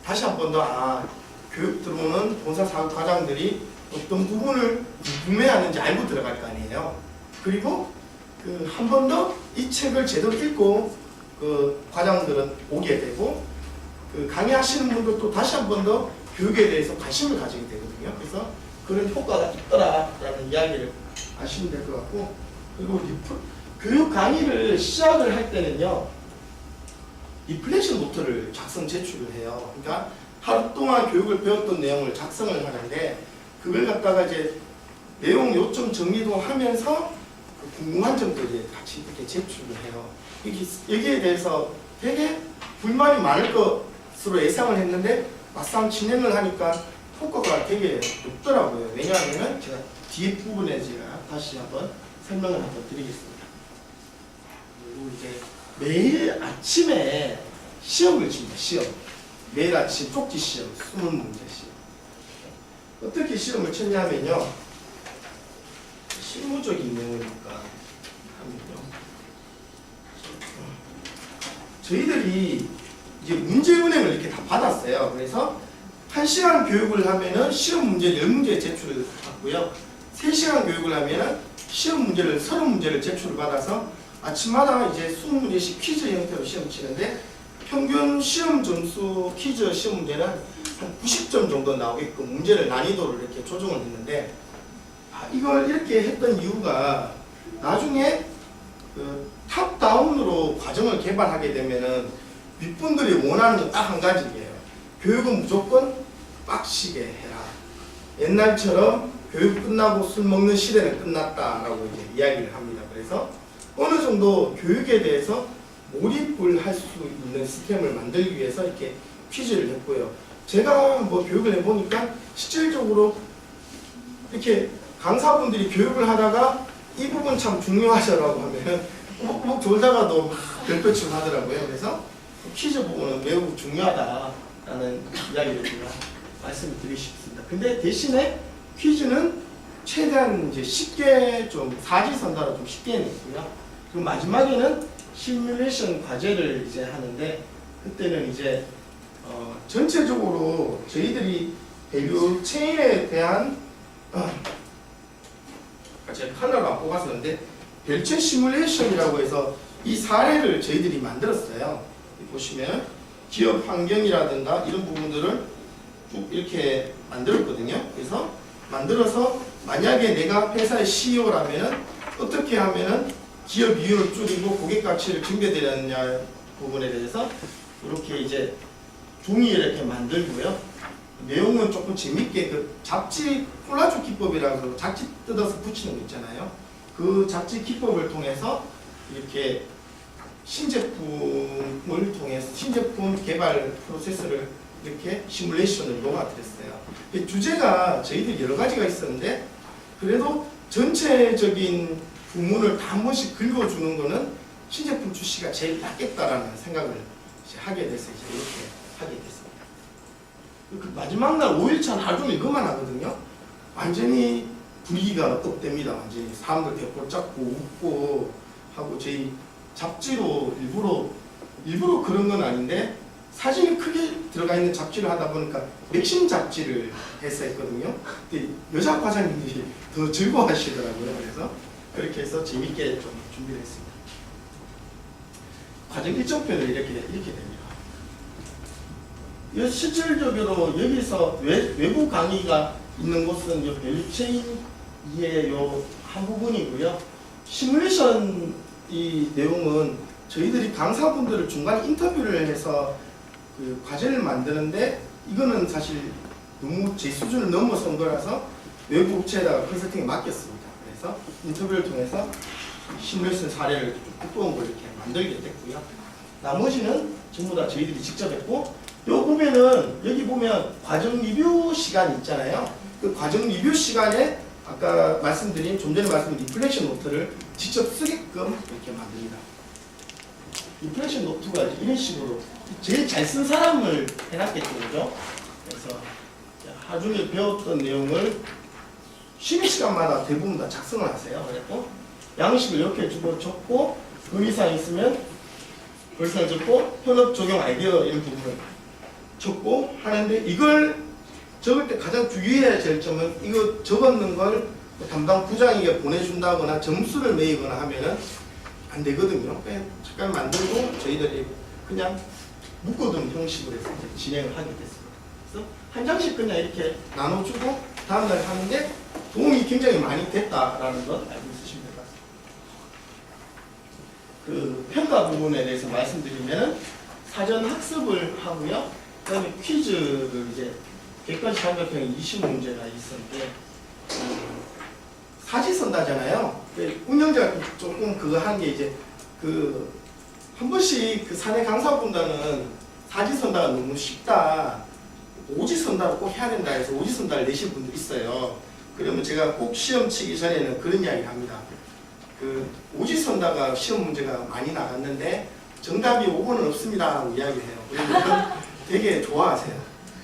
다시 한 번 더 교육 들어오는 본사 사업 과장들이 어떤 부분을 궁금해하는지 알고 들어갈 거 아니에요. 그리고 한 번 더 이 책을 제대로 읽고 과장들은 오게 되고 강의하시는 분들도 다시 한 번 더 교육에 대해서 관심을 가지게 되거든요. 그래서 그런 효과가 있더라라는 이야기를 아시면 될 것 같고, 그리고 교육 강의를 시작을 할 때는요. 리플렉션 노트를 작성 제출을 해요. 그러니까 하루 동안 교육을 배웠던 내용을 작성을 하는데 그걸 갖다가 이제 내용 요점 정리도 하면서 궁금한 점도 이제 같이 이렇게 제출을 해요. 여기에 대해서 되게 불만이 많을 것으로 예상을 했는데 막상 진행을 하니까 효과가 되게 높더라고요. 왜냐하면 제가 뒤에 부분에 제가 다시 한번 설명을 한번 드리겠습니다. 그리고 이제 매일 아침에 시험을 칩니다. 시험. 매일 아침 쪽지 시험, 20문제 시험. 어떻게 시험을 쳤냐면요. 실무적인 내용이니까 하면요. 저희들이 이제 문제은행을 이렇게 다 받았어요. 그래서 1시간 교육을 하면은 시험 문제 10문제 제출을 받고요. 3시간 교육을 하면은 시험 문제를 30문제를 제출을 받아서 아침마다 이제 20문제씩 퀴즈 형태로 시험 치는데 평균 시험 점수 퀴즈 시험 문제는 한 90점 정도 나오게끔 문제를 난이도를 이렇게 조정을 했는데 이걸 이렇게 했던 이유가 나중에 그 탑다운으로 과정을 개발하게 되면은 윗분들이 원하는 건 딱 한 가지예요. 교육은 무조건 빡시게 해라. 옛날처럼 교육 끝나고 술 먹는 시대는 끝났다라고 이제 이야기를 합니다. 그래서 어느 정도 교육에 대해서 몰입을 할 수 있는 시스템을 만들기 위해서 이렇게 퀴즈를 했고요. 제가 뭐 교육을 해보니까 실질적으로 이렇게 강사분들이 교육을 하다가 이 부분 참 중요하셔라고 하면은 뭐 졸다가도 별표치고 하더라고요. 그래서 퀴즈 부분은 매우 중요하다라는 이야기를 제가 말씀을 드리고 싶습니다. 근데 대신에 퀴즈는 최대한 이제 쉽게 좀 사지선다로 좀 쉽게 냈고요. 그리고 마지막에는 시뮬레이션 과제를 이제 하는데 그때는 이제 전체적으로 저희들이 밸류 체인에 대한 제가 컬러로 안 뽑았었는데 별체 시뮬레이션이라고 해서 이 사례를 저희들이 만들었어요. 보시면 기업 환경이라든가 이런 부분들을 쭉 이렇게 만들었거든요. 그래서 만들어서 만약에 내가 회사의 CEO라면은 어떻게 하면은 기업 이윤을 줄이고 고객 가치를 증대되느냐 부분에 대해서 이렇게 이제 종이에 이렇게 만들고요. 내용은 조금 재밌게 그 잡지 콜라주 기법이라고 잡지 뜯어서 붙이는 거 있잖아요. 그 잡지 기법을 통해서 이렇게 신제품을 통해서 신제품 개발 프로세스를 이렇게 시뮬레이션을 녹아드렸어요. 주제가 저희들 여러 가지가 있었는데 그래도 전체적인 부문을 다 한 번씩 긁어주는 거는 신제품 출시가 제일 낫겠다라는 생각을 이제 하게 돼서 이제 이렇게 하게 됐습니다. 그 마지막 날 5일차 하루 종일 그만 하거든요. 완전히 분위기가 업됩니다. 완전히 사람들 대포 잡고 웃고 하고 저희 잡지로 일부러 그런 건 아닌데 사진이 크게 들어가 있는 잡지를 하다 보니까 맥심 잡지를 했었거든요. 근데 여자 과장님들이 더 즐거워하시더라고요. 그래서 그렇게 해서 재밌게 좀 준비를 했습니다. 과정 일정표를 이렇게 됩니다. 실질적으로 여기서 외부 강의가 있는 곳은 밸류체인의 한 부분이고요. 시뮬레이션 이 내용은 저희들이 강사분들을 중간 인터뷰를 해서 그 과제를 만드는데 이거는 사실 너무 제 수준을 넘어선 거라서 외부 업체에다가 컨설팅에 맡겼습니다. 그래서 인터뷰를 통해서 시뮬레이션 사례를 좀 두꺼운 걸 이렇게 만들게 됐고요. 나머지는 전부 다 저희들이 직접 했고 요 보면은 여기 보면 과정 리뷰 시간 있잖아요. 그 과정 리뷰 시간에 아까 말씀드린 좀 전에 말씀드린 리플렉션 노트를 직접 쓰게끔 이렇게 만듭니다. 리플렉션 노트가 이런 식으로 제일 잘 쓴 사람을 해놨겠죠, 그죠? 그래서 하루 종일 배웠던 내용을 쉬는 시간마다 대부분 다 작성을 하세요. 그래서 양식을 이렇게 주고 적고 의미사항 있으면 글을 적고 현업 적용 아이디어 이런 부분을 적고 하는데 이걸 적을 때 가장 주의해야 될 점은 이거 적었는 걸 담당 부장에게 보내준다거나 점수를 매기거나 하면은 안 되거든요. 잠깐 만들고 저희들이 그냥 묶어둔 형식으로 해서 진행을 하게 됐습니다. 그래서 한 장씩 그냥 이렇게 나눠주고 다음날 하는데 도움이 굉장히 많이 됐다라는 건 알고 있으시면 될 것 같습니다. 그 평가 부분에 대해서 말씀드리면 사전 학습을 하고요. 그 다음에 퀴즈를 이제 객관식 성적표는 20문제가 있었는데 사지선다잖아요. 운영자가 조금 그거 한 게 이제 그 한 번씩 그 사내 강사분들은 사지선다가 너무 쉽다. 오지선다를 꼭 해야 된다 해서 오지선다를 내신 분들 있어요. 그러면 제가 꼭 시험 치기 전에는 그런 이야기를 합니다. 그 오지선다가 시험 문제가 많이 나갔는데 정답이 5번은 없습니다 라고 이야기를 해요. 그러면 되게 좋아하세요.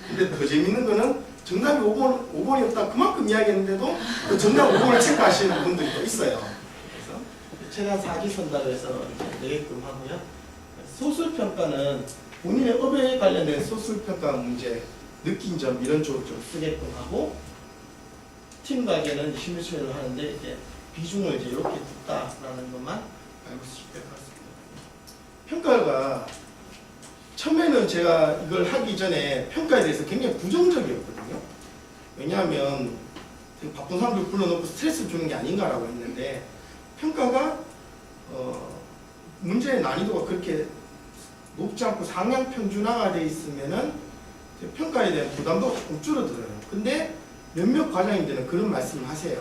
근데 더 재밌는 거는 정답이 5번이었다 그만큼 이야기했는데도 그 정답 5번을 체크하시는 분들이 또 있어요. 그래서 최대한 사지선다로 해서 내게끔 하고요. 소술평가는 본인의 업에 관련된 소술평가 문제, 느낀 점 이런 쪽으로 좀 쓰게끔 하고, 팀 가게는 심리치료를 하는데 이제 비중을 이제 이렇게 뒀다라는 것만 알고 있으시면 될 것 같습니다. 평가가 처음에는 제가 이걸 하기 전에 평가에 대해서 굉장히 부정적이었거든요. 왜냐하면 되게 바쁜 사람들 불러놓고 스트레스 주는 게 아닌가라고 했는데, 평가가 문제의 난이도가 그렇게 높지 않고 상향 평준화가 되어 있으면은 평가에 대한 부담도 조금 줄어들어요. 근데 몇몇 과장님들은 그런 말씀을 하세요.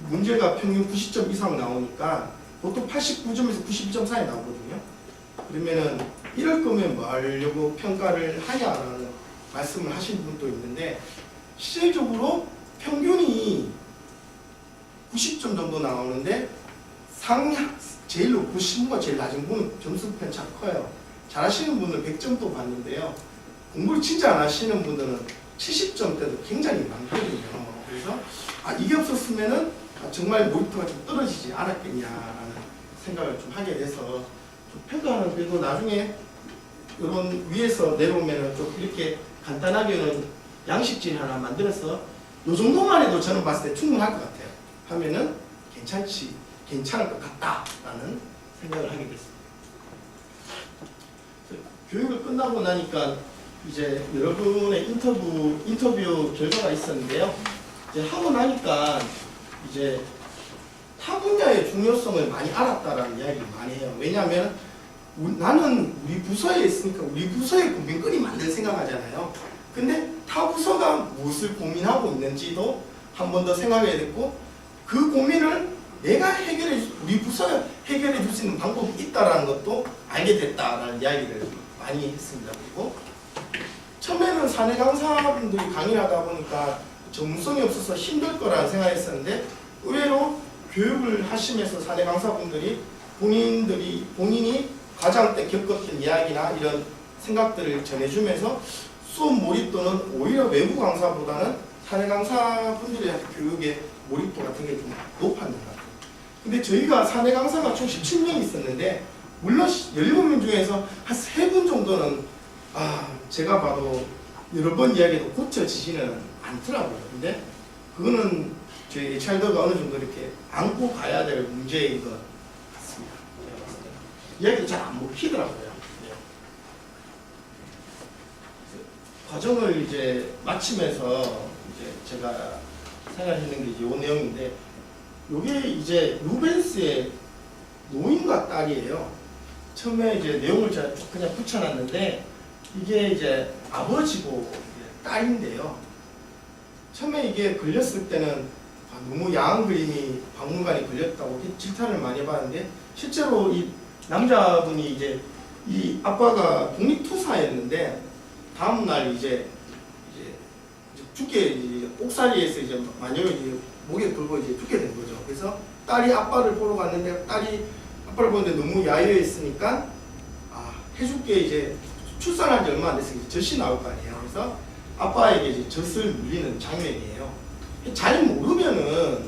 문제가 평균 90점 이상 나오니까 보통 89점에서 92점 사이 나오거든요. 그러면은 이럴 거면 뭐 하려고 평가를 하냐라는 말씀을 하시는 분도 있는데, 실질적으로 평균이 90점 정도 나오는데 상향 제일 높고 신부가 제일 낮은 분은 점수 편차가 커요. 잘하시는 분은 100점도 받는데요. 공부를 진짜 안 하시는 분들은 70점대도 굉장히 많거든요. 그래서 이게 없었으면은 정말 모니터가 좀 떨어지지 않았겠냐라는 생각을 좀 하게 돼서, 좀 평가는 그래도 나중에 이런 위에서 내려오면은 좀 이렇게 간단하게는 양식질 하나 만들어서 이 정도만 해도 저는 봤을 때 충분할 것 같아요. 하면은 괜찮을 것 같다라는 생각을 하게 됐습니다. 교육을 끝나고 나니까 이제 여러분의 인터뷰 결과가 있었는데요. 이제 하고 나니까 이제 타 분야의 중요성을 많이 알았다라는 이야기를 많이 해요. 왜냐하면 나는 우리 부서에 있으니까 우리 부서의 고민거리 만들 생각하잖아요. 근데 타 부서가 무엇을 고민하고 있는지도 한 번 더 생각해야 됐고, 그 고민을 내가 우리 부서에 해결해 줄 수 있는 방법이 있다라는 것도 알게 됐다라는 이야기를 많이 했습니다. 그리고 처음에는 사내 강사분들이 강의를 하다 보니까 전문성이 없어서 힘들 거라는 생각했었는데, 의외로 교육을 하시면서 사내 강사분들이 본인이 과장 때 겪었던 이야기나 이런 생각들을 전해주면서 수업 몰입도는 오히려 외부 강사보다는 사내 강사분들의 교육의 몰입도 같은 게 좀 높았는 것 같아요. 근데 저희가 사내 강사가 총 17명 있었는데, 물론 17명 중에서 한 3분 정도는 제가 봐도 여러 번 이야기해도 고쳐지지는 않더라고요. 근데 그거는 저희 HR가 어느 정도 이렇게 안고 가야 될 문제인 것 같습니다. 이야기도 잘 안 먹히더라고요. 과정을 이제 마치면서 이제 제가 생각했는 게 이제 이 내용인데, 이게 이제 루벤스의 노인과 딸이에요. 처음에 이제 내용을 제가 쭉 그냥 붙여놨는데, 이게 이제 아버지고 딸인데요. 처음에 이게 걸렸을 때는 너무 야한 그림이 박물관에 걸렸다고 질타를 많이 받았는데, 실제로 이 남자분이 이제 이 아빠가 독립투사였는데, 다음날 이제 죽게 옥살이에서 이제 마녀를 이제 목에 걸고 이제 죽게 된 거죠. 그래서 딸이 아빠를 보러 갔는데, 딸이 아빠를 보는데 너무 야유해 있으니까 해줄게, 이제 출산한 지 얼마 안 됐으니까 젖이 나올 거 아니에요. 그래서 아빠에게 이제 젖을 물리는 장면이에요. 잘 모르면은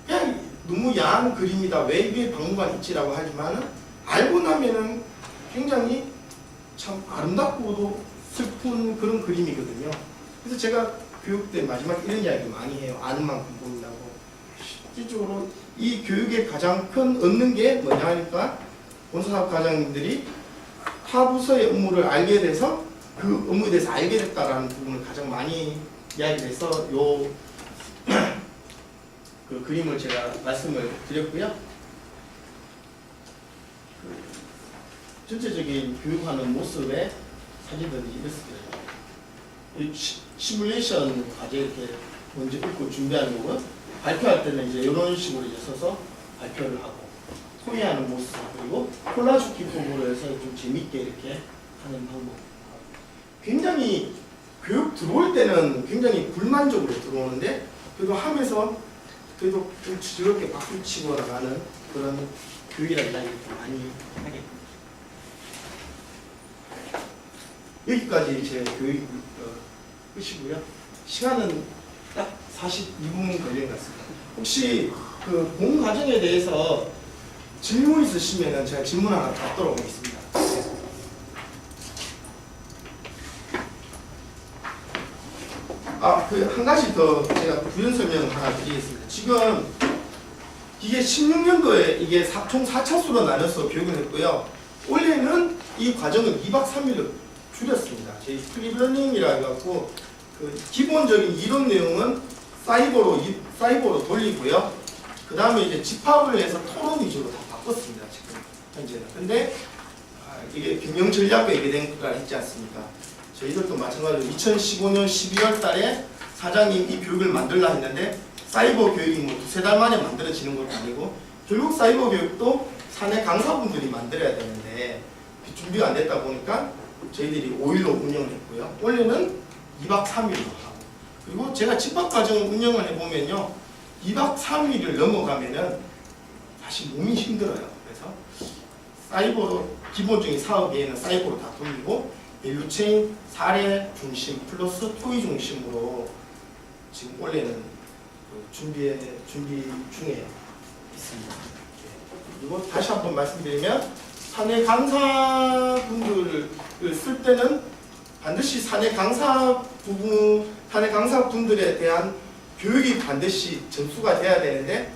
그냥 너무 야한 그림이다, 왜 이게 박물관 있지라고 하지만은, 알고 나면은 굉장히 참 아름답고도 슬픈 그런 그림이거든요. 그래서 제가 교육 때 마지막 이런 이야기 많이 해요. 아는 만큼 본다고. 실질적으로 이 교육의 가장 큰 얻는 게 뭐냐 하니까, 본사사업 과장님들이 타 부서의 업무를 알게 돼서 그 업무에 대해서 알게 됐다라는 부분을 가장 많이 이야기해서 그 그림을 제가 말씀을 드렸고요. 전체적인 교육하는 모습의 사진들이 이렇습니다. 시뮬레이션 과제 이렇게 먼저 읽고 준비하는 거고, 발표할 때는 이제 이런 식으로 이제 서서 발표를 하고, 토의하는 모습, 그리고 콜라주 기법으로 해서 좀 재밌게 이렇게 하는 방법. 굉장히 교육 들어올 때는 굉장히 불만족으로 들어오는데, 그래도 하면서 그래도 좀 지저럽게 박수 치고 나가는 그런 교육이라는 이야기를 많이 하겠습니다. 여기까지 제 교육 끝이고요. 시간은 딱 42분 걸린 것 같습니다. 혹시 그 본 과정에 대해서 질문 있으시면 제가 질문 하나 받도록 하겠습니다. 그 한 가지 더 제가 부연 설명 하나 드리겠습니다. 지금 이게 16년도에 이게 총 4차수로 나눠서 교육을 했고요. 올해는 이 과정을 2박 3일로 줄였습니다. 저희 프리러닝이라 해갖고 그 기본적인 이론 내용은 사이버로 돌리고요. 그 다음에 이제 집합을 해서 토론 위주로 다 바꿨습니다. 지금 현재는. 근데 이게 경영 전략과 예배된 국가가 있지 않습니까? 저희들도 마찬가지로 2015년 12월 달에 사장님 이 교육을 만들라 했는데 사이버 교육이 뭐 두세 달 만에 만들어지는 것도 아니고 결국 사이버 교육도 사내 강사분들이 만들어야 되는데 준비가 안 됐다 보니까 저희들이 5일로 운영을 했고요. 원래는 2박 3일로 하고 그리고 제가 집합 과정 운영을 해보면요. 2박 3일을 넘어가면은 사실 몸이 힘들어요. 그래서 사이버로 기본적인 사업에는 사이버로 다 돌리고 밸류체인 사례 중심 플러스 토의 중심으로 지금 원래는 준비 중에 있습니다. 그리고 다시 한번 말씀드리면 사내 강사분들을 쓸 때는 반드시 사내 강사분들에 대한 교육이 반드시 전수가 돼야 되는데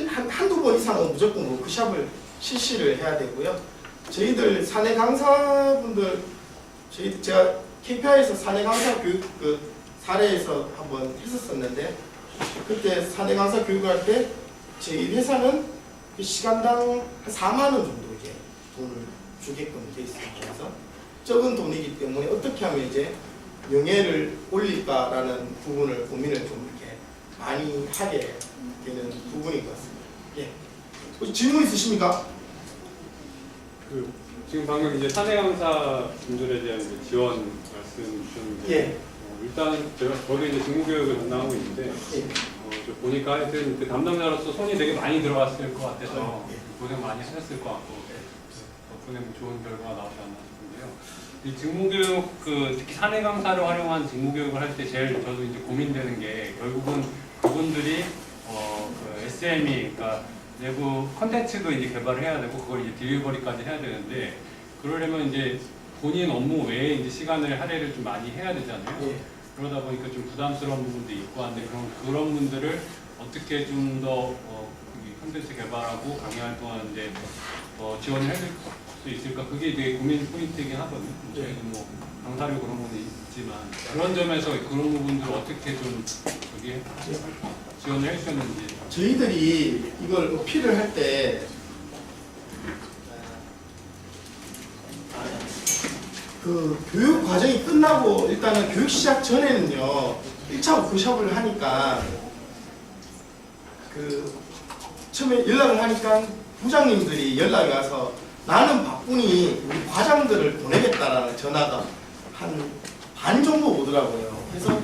한두 번 이상은 무조건 워크숍을 실시를 해야 되고요. 저희들 사내 강사분들 제가 KPI에서 사내 강사 교육 사례에서 한번 했었었는데 그때 사내 강사 교육을 할 때 저희 회사는 그 시간당 한 4만 원 정도 이제 돈을 주게끔 돼 있습니다. 그래서 적은 돈이기 때문에 어떻게 하면 이제 명예를 올릴까라는 부분을 고민을 좀 이렇게 많이 하게 되는 부분인 것 같습니다. 예. 혹시 질문 있으십니까? 지금 방금 이제 사내 강사 분들에 대한 이제 지원 말씀 주셨는데 예. 일단 저도 이제 직무교육을 담당하고 있는데 저 보니까 하여튼 그 담당자로서 손이 되게 많이 들어갔을 것 같아서 고생 많이 하셨을 것 같고 덕분에 좋은 결과가 나오지 않나 싶은데요. 이 직무교육 특히 사내 강사를 활용한 직무교육을 할 때 제일 저도 이제 고민되는 게 결국은 그분들이 그 SME 그러니까 내부 컨텐츠도 이제 개발을 해야 되고 그걸 이제 딜리버리까지 해야 되는데 그러려면 이제 본인 업무 외에 이제 시간을 할애를 좀 많이 해야 되잖아요. 예. 그러다 보니까 좀 부담스러운 부분도 있고 한데 그런 분들을 어떻게 좀 더 컨텐츠 개발하고 강의 활동하는 데 지원을 해줄 수 있을까 그게 되게 고민 포인트이긴 하거든요. 저희는 뭐 강사료 그런 건 있지만 그런 점에서 그런 부분들을 어떻게 좀 지원을 해주셨는지. 저희들이 이걸 어필을 할 때 그 교육 과정이 끝나고 일단은 교육 시작 전에는요 1차 워크숍을 하니까 그 처음에 연락을 하니까 부장님들이 연락이 와서 나는 바쁘니 우리 과장들을 보내겠다라는 전화가 한 반 정도 오더라고요. 그래서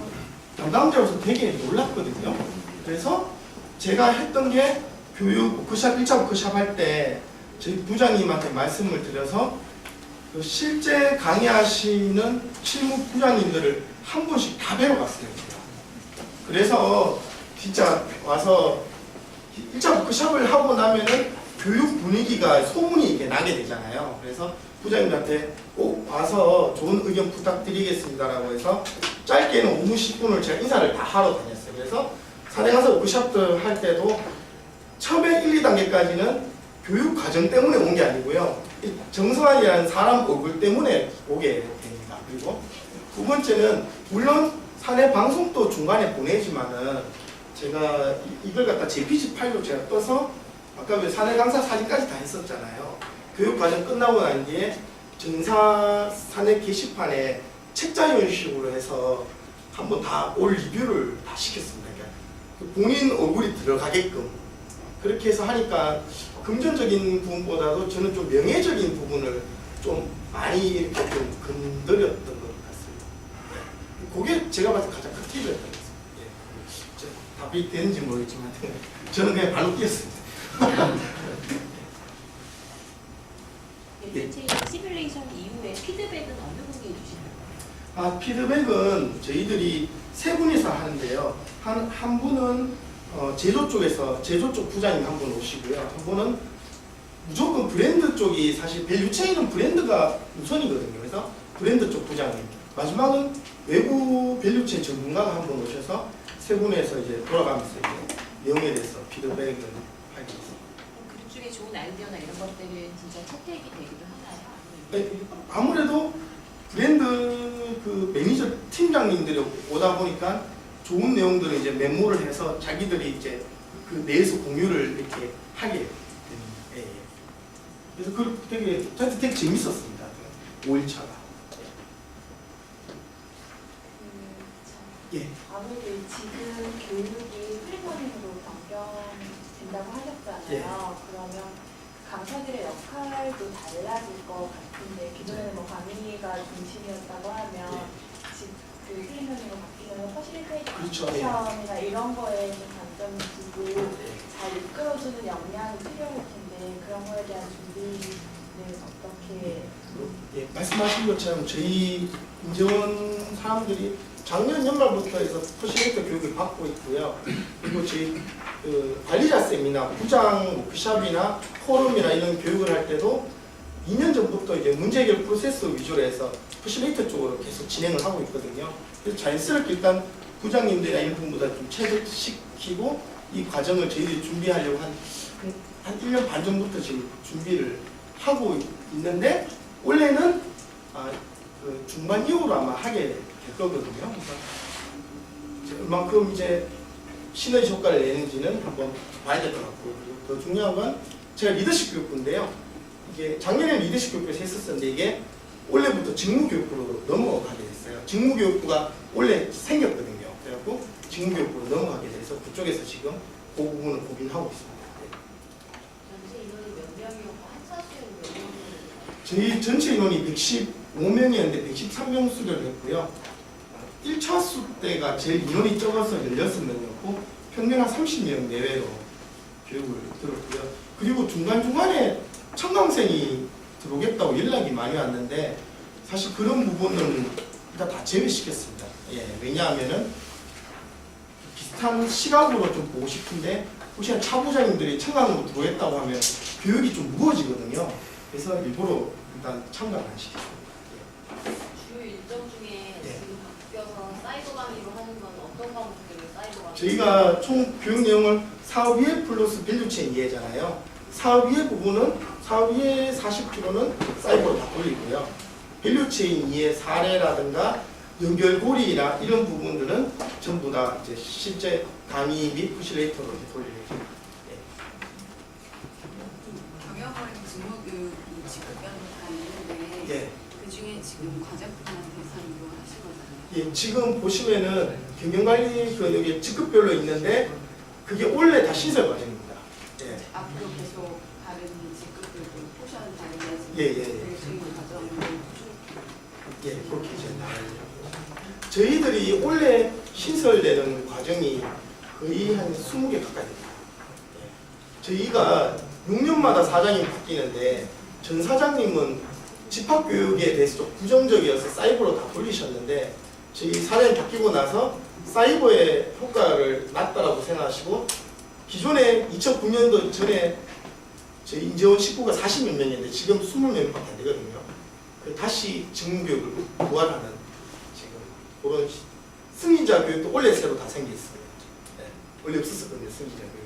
담당자로서 되게 놀랐거든요. 그래서 제가 했던 게 교육 워크숍 1차 워크숍 할 때 저희 부장님한테 말씀을 드려서 그 실제 강의하시는 실무 부장님들을 한 분씩 다 뵈러 갔어요. 그래서 진짜 와서 1차 워크숍을 하고 나면은 교육 분위기가 소문이 이렇게 나게 되잖아요. 그래서 부장님한테 꼭 와서 좋은 의견 부탁드리겠습니다라고 해서 짧게는 5분 10분을 제가 인사를 다 하러 다녔어요. 그래서 사내 가서 워크숍들 할 때도 처음에 1, 2단계까지는 교육 과정 때문에 온 게 아니고요. 정서환이라는 사람 얼굴 때문에 오게 됩니다. 그리고 두 번째는 물론 사내 방송도 중간에 보내지만은 제가 이걸 갖다 JPG 파일로 제가 떠서 아까 왜 사내 강사 사진까지 다 했었잖아요. 교육 과정 끝나고 난 뒤에 정사 사내 게시판에 책자 형식으로 해서 한번 다 올 리뷰를 다 시켰습니다. 그러니까 본인 얼굴이 들어가게끔 그렇게 해서 하니까 금전적인 부분보다도 저는 좀 명예적인 부분을 좀 많이 이렇게 좀 건드렸던 것 같습니다. 그게 제가 봤을 때 가장 큰 팁이었던 것 같습니다. 답이 되는지 모르겠지만 저는 그냥 발로 뛰었습니다. 시뮬레이션 이후에 피드백은 어느 분이 해주시나요? 피드백은 저희들이 세 분이서 하는데요. 한 분은 제조 쪽에서 제조 쪽 부장님 한 분 오시고요. 한 분은 무조건 브랜드 쪽이 사실 밸류체인은 브랜드가 우선이거든요. 그래서 브랜드 쪽 부장님. 마지막은 외부 밸류체인 전문가가 한 분 오셔서 세 분에서 이제 돌아가면서 이제 내용에 대해서 피드백을 하게 있습니다. 그 중에 좋은 아이디어나 이런 것들은 진짜 채택이 되기도 하나요? 네, 아무래도 브랜드 그 매니저 팀장님들이 오다 보니까 좋은 내용들을 이제 메모를 해서 자기들이 이제 그 내에서 공유를 이렇게 하게 됩니다. 예, 예. 그래서 그 저한테 되게 재밌었습니다. 5일차가. 예. 아무래도 지금 교육이 플랫폼으로 변경된다고 하셨잖아요. 예. 그러면 강사들의 역할도 달라질 것 같은데 기존에는 뭐 강의가 중심이었다고 하면 지금 그 플랫폼으로 바뀌면 그렇죠. 퍼실리테이션이나 이런 거에 좀 관점을 두고 잘 이끌어주는 역량이 필요할 텐데 그런 거에 대한 준비는 어떻게? 예, 말씀하신 것처럼 저희 인재원 사람들이 작년 연말부터 해서 퍼실리테이터 교육을 받고 있고요. 그리고 저희 그 관리자 쌤이나 부장 워크숍이나 포럼이나 이런 교육을 할 때도 2년 전부터 이제 문제 해결 프로세스 위주로 해서 퍼실리테이터 쪽으로 계속 진행을 하고 있거든요. 그래서 자연스럽게 일단 부장님들이나 이런 부분보다 좀 체득시키고 이 과정을 저희들이 준비하려고 한 1년 반 전부터 지금 준비를 하고 있는데 원래는 그 중반 이후로 아마 하게 될 거거든요. 그래서 얼만큼 이제 시너지 효과를 내는지는 한번 봐야 될 것 같고, 더 중요한 건 제가 리더십 교육부인데요. 이게 작년에 리더십 교육부에서 했었는데 이게 올해부터 직무교육부로 넘어가게 됐어요. 직무교육부가 원래 생겼거든요. 그래갖고 직무교육부로 넘어가게 돼서 그쪽에서 지금 그 부분을 고민하고 있습니다. 전체 인원이 몇 명이었고 한차 수요는 몇 명이었나요? 저희 전체 인원이 115명이었는데 113명 수료를 했고요. 1차 수 때가 제일 인원이 적어서 16명이었고 평균 한 30명 내외로 교육을 들었고요. 그리고 중간중간에 청강생이 들어오겠다고 연락이 많이 왔는데 사실 그런 부분은 일단 다 제외시켰습니다. 예, 왜냐하면은 비슷한 시각으로 좀 보고 싶은데 혹시나 차부장님들이 청강으로 들어오겠다고 하면 교육이 좀 무거워지거든요. 그래서 일부러 일단 참가를 안 시켰습니다. 주요 일정 중에 네. 지금 바뀌어서 사이버 강의로 하는 건 어떤 과목들을 사이버 강의? 저희가 총 교육 내용을 사업 이해 플러스 밸류체인 이해잖아요. 사업 이해 부분은 사업 이해 40kg는 사이버로 다 돌리고요. 밸류체인 이해 사례라든가 연결고리나 이런 부분들은 전부 다 이제 실제 강의 및 퍼실리테이터로 돌리죠. 경영거래 직무교육이 지급변동이 있는데 예. 그 중에 지금 과제분한 대상으로 하신 거잖아요. 예, 지금 보시면은 경영관리 그 여기 직급별로 있는데 그게 원래 다 신설 과정입니다. 예. 앞으로 계속 다른 직급들도 포션 다른 예, 예, 예. 지금 과정을 예, 그렇게 이제 나가려고. 저희들이 원래 신설되는 과정이 거의 한 20개 가까이 됩니다. 예. 저희가 6년마다 사장이 바뀌는데 전 사장님은 집합교육에 대해서 좀 부정적이어서 사이버로 다 돌리셨는데 저희 사장이 바뀌고 나서 사이버의 효과를 낮다라고 생각하시고 기존에 2009년도 전에 저희 인재원 식구가 40몇 명인데 지금 20명밖에 안 되거든요. 다시 직무교육을 부활하는 지금 그런 승인자 교육도 원래 새로 다 생겨 있어요. 네. 원래 없었거든요, 승인자 교육.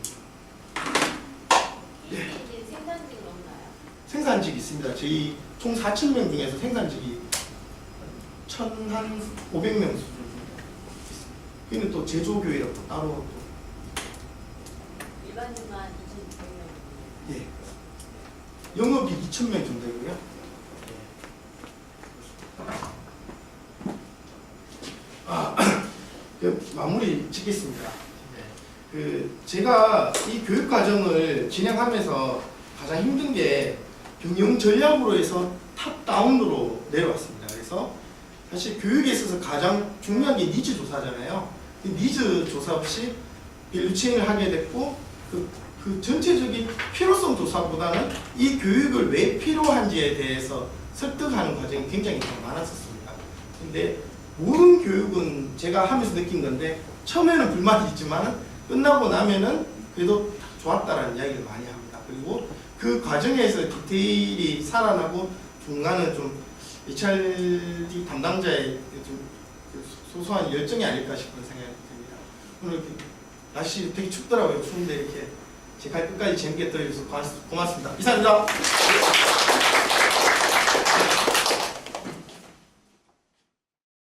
이게 생산직은 없나요? 생산직이 있습니다. 저희 총 4,000명 중에서 생산직이 1,500명 수준 있습니다. 여기는 또 제조교육이라고 따로 또 일반직만 2,600명. 예. 영업이 2,000명 정도 되고요. 마무리 짓겠습니다. 제가 이 교육 과정을 진행하면서 가장 힘든 게 경영 전략으로 해서 탑다운으로 내려왔습니다. 그래서 사실 교육에 있어서 가장 중요한 게 니즈 조사잖아요. 그 니즈 조사 없이 밸류체인을 하게 됐고 그 전체적인 필요성 조사보다는 이 교육을 왜 필요한지에 대해서 설득하는 과정이 굉장히 더 많았었습니다. 근데 모든 교육은 제가 하면서 느낀 건데 처음에는 불만이 있지만 끝나고 나면은 그래도 좋았다라는 이야기를 많이 합니다. 그리고 그 과정에서 디테일이 살아나고 중간은 좀 HRD 담당자의 좀 소소한 열정이 아닐까 싶은 생각이 듭니다. 오늘 이렇게 날씨 되게 춥더라고요. 추운데 이렇게 제 갈 끝까지 재밌게 들어주셔서 고맙습니다. 이상입니다.